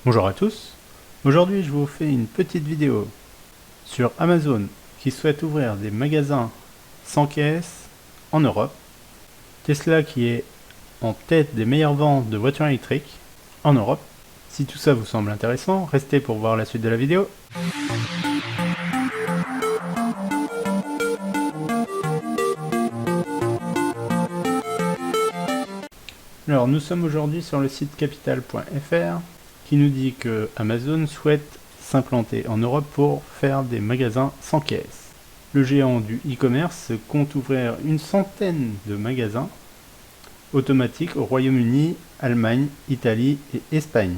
Bonjour à tous, aujourd'hui je vous fais une petite vidéo sur Amazon qui souhaite ouvrir des magasins sans caisse en Europe, Tesla qui est en tête des meilleures ventes de voitures électriques en Europe. Si tout ça vous semble intéressant, restez pour voir la suite de la vidéo. Alors nous sommes aujourd'hui sur le site capital.fr qui nous dit que Amazon souhaite s'implanter en Europe pour faire des magasins sans caisse. Le géant du e-commerce compte ouvrir une centaine de magasins automatiques au Royaume-Uni, Allemagne, Italie et Espagne.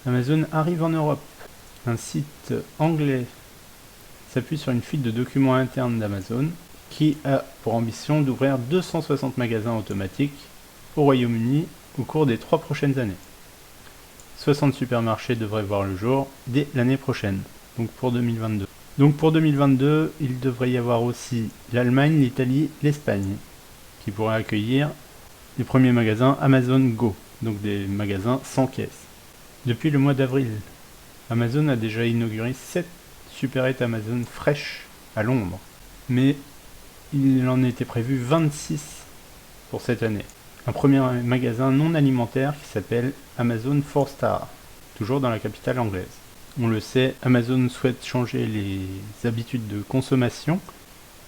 Amazon arrive en Europe. Un site anglais s'appuie sur une fuite de documents internes d'Amazon qui a pour ambition d'ouvrir 260 magasins automatiques au Royaume-Uni au cours des 3 prochaines années. 60 supermarchés devraient voir le jour dès l'année prochaine, donc pour 2022. Donc pour 2022, il devrait y avoir aussi l'Allemagne, l'Italie, l'Espagne, qui pourraient accueillir les premiers magasins Amazon Go, donc des magasins sans caisse. Depuis le mois d'avril, Amazon a déjà inauguré 7 supérettes Amazon Fresh à Londres, mais il en était prévu 26 pour cette année. Un premier magasin non alimentaire qui s'appelle Amazon 4 Star, toujours dans la capitale anglaise. On le sait, Amazon souhaite changer les habitudes de consommation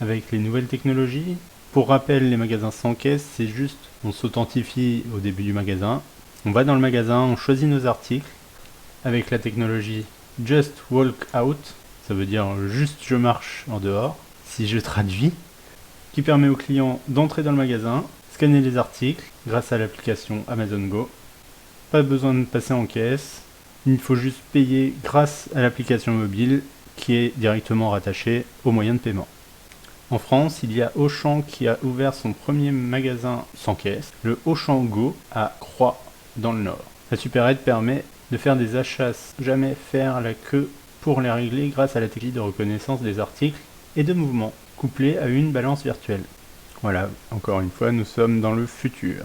avec les nouvelles technologies. Pour rappel, les magasins sans caisse, c'est juste, on s'authentifie au début du magasin, on va dans le magasin, on choisit nos articles avec la technologie Just Walk Out, ça veut dire juste je marche en dehors, si je traduis, qui permet au client d'entrer dans le magasin, scanner les articles grâce à l'application Amazon Go. Pas besoin de passer en caisse, il faut juste payer grâce à l'application mobile qui est directement rattachée aux moyens de paiement. En France, il y a Auchan qui a ouvert son premier magasin sans caisse, le Auchan Go à Croix dans le Nord. La supérette permet de faire des achats sans jamais faire la queue pour les régler grâce à la technologie de reconnaissance des articles et de mouvement, couplée à une balance virtuelle. Voilà, encore une fois, nous sommes dans le futur.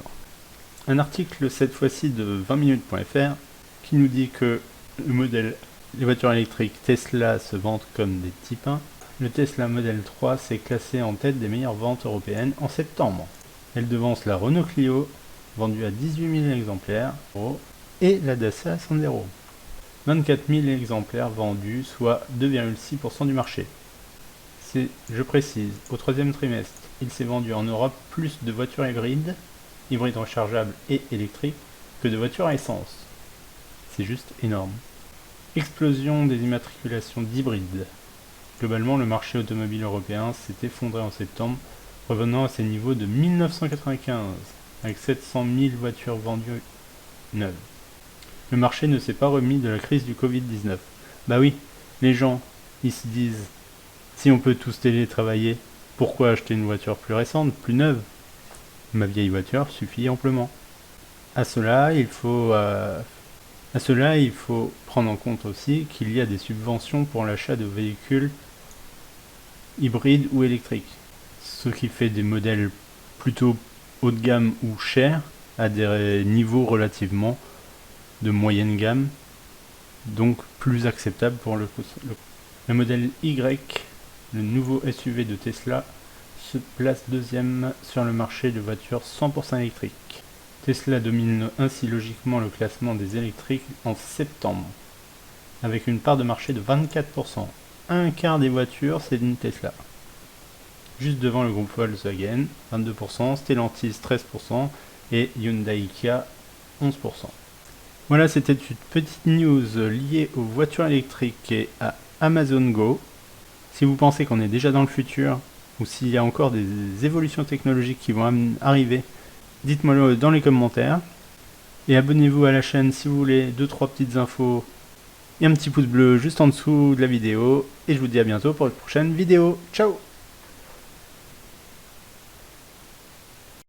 Un article cette fois-ci de 20minutes.fr qui nous dit que les voitures électriques Tesla se vendent comme des type 1. Le Tesla Model 3 s'est classé en tête des meilleures ventes européennes en septembre. Elle devance la Renault Clio, vendue à 18 000 exemplaires, et la Dacia Sandero. 24 000 exemplaires vendus, soit 2,6% du marché. Je précise, au troisième trimestre, il s'est vendu en Europe plus de voitures hybrides rechargeables et électriques, que de voitures à essence. C'est juste énorme. Explosion des immatriculations d'hybrides. Globalement, le marché automobile européen s'est effondré en septembre, revenant à ses niveaux de 1995, avec 700 000 voitures vendues neuves. Le marché ne s'est pas remis de la crise du Covid-19. Bah oui, les gens, ils se disent, si on peut tous télétravailler, pourquoi acheter une voiture plus récente, plus neuve? Ma vieille voiture suffit amplement. À cela, il faut prendre en compte aussi qu'il y a des subventions pour l'achat de véhicules hybrides ou électriques, ce qui fait des modèles plutôt haut de gamme ou chers à des niveaux relativement de moyenne gamme, donc plus acceptables pour le modèle Y, le nouveau SUV de Tesla, se place deuxième sur le marché de voitures 100% électriques. Tesla domine ainsi logiquement le classement des électriques en septembre, avec une part de marché de 24%. Un quart des voitures, c'est une Tesla. Juste devant le groupe Volkswagen, 22%, Stellantis 13% et Hyundai Kia 11%. Voilà, c'était une petite news liée aux voitures électriques et à Amazon Go. Si vous pensez qu'on est déjà dans le futur, ou s'il y a encore des évolutions technologiques qui vont arriver, dites-moi-le dans les commentaires. Et abonnez-vous à la chaîne si vous voulez 2-3 petites infos et un petit pouce bleu juste en dessous de la vidéo. Et je vous dis à bientôt pour une prochaine vidéo. Ciao!